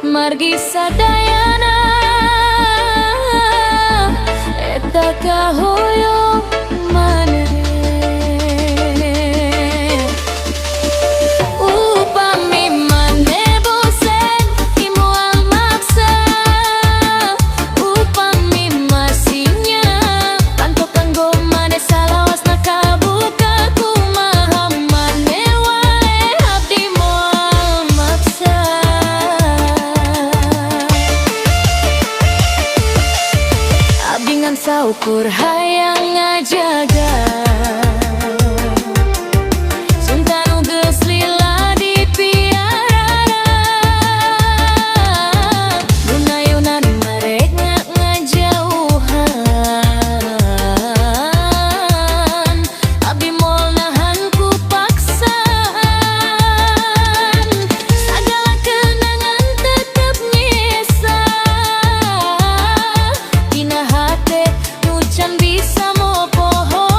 Margi sadayana eta kahoyong maneh. Upami maneh bosen imoal maksa, upami masinya kanto kanggo maneh salawas nakabuka kumaha maneh wae abdi moal maksa. Abdi ngan saukur hayang ngajaga cinta nu geus lila dipiara, gunayunan merek ngajauhan. Abdi moal nahan ku paksaan, sagala kenangan tetep nyisa dina hate nu can bisa mopoho.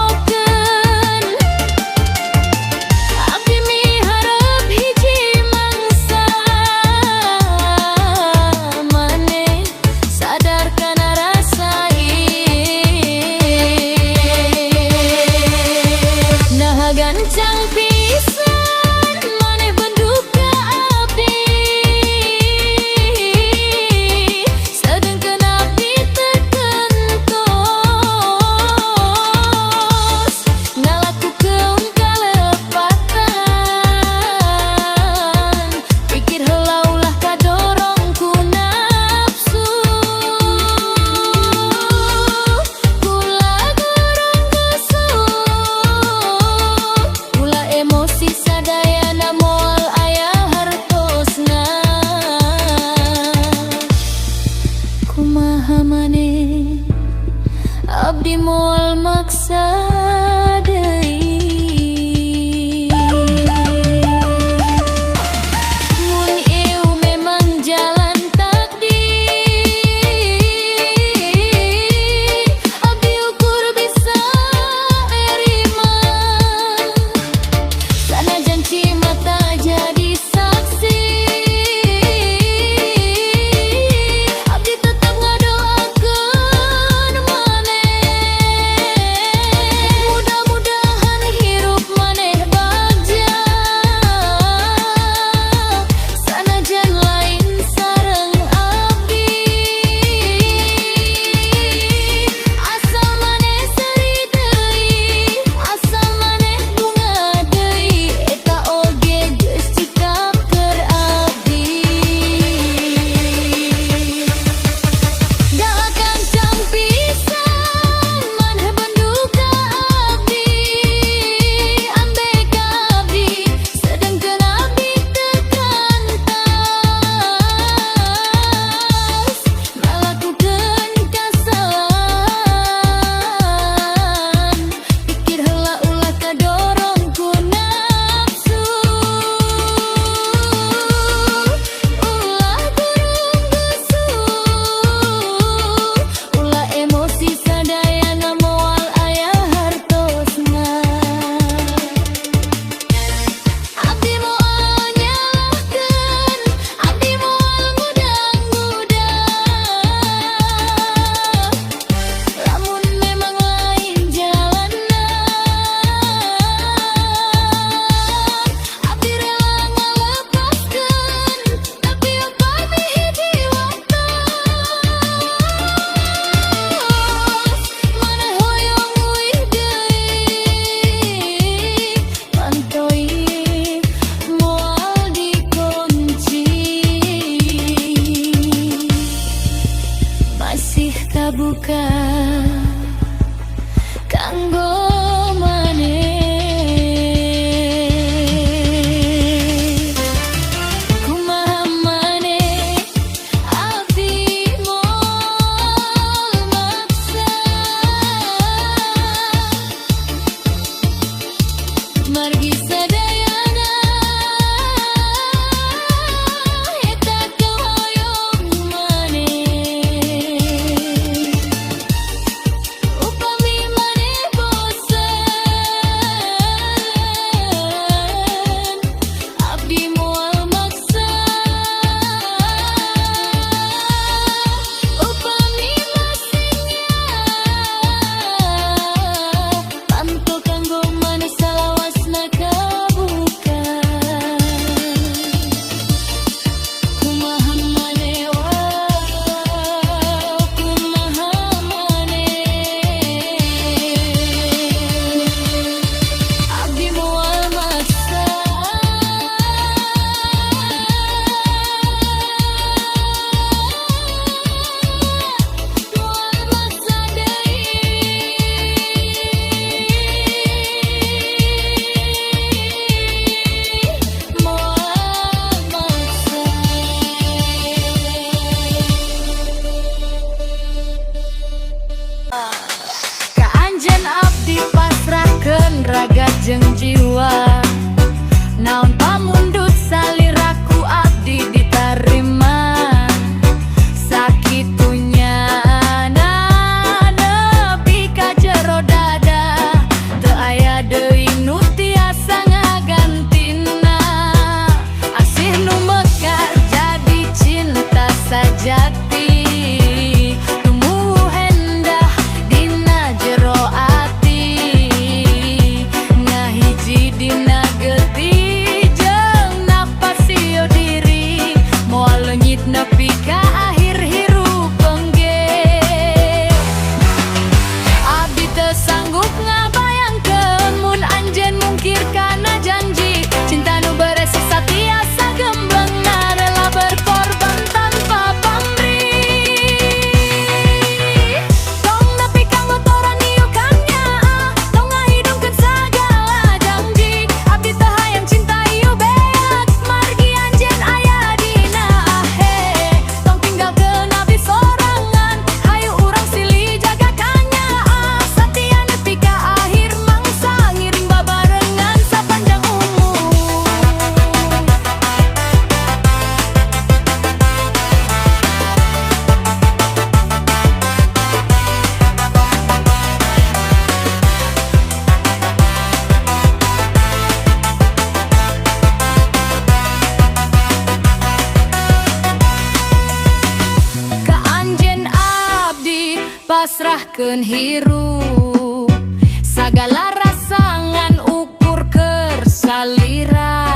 nyakeun hirup sagala rasangan ukur keur salira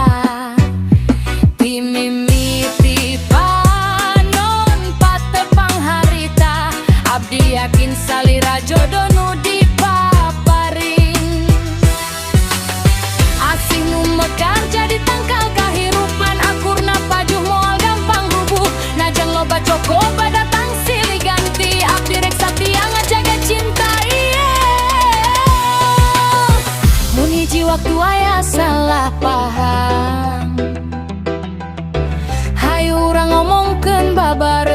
ti mimiti panon patepang harita abdi yakin salira jodoh nu dipaparing asing nu mekar jadi tangkal kahirupan akurna pajuh moal gampang rubuh najang loba cokoba datang silih ganti abdi rek satia ngajaga cinta iye mun hiji waktu aya salah paham hayu urang ngomongkeun babar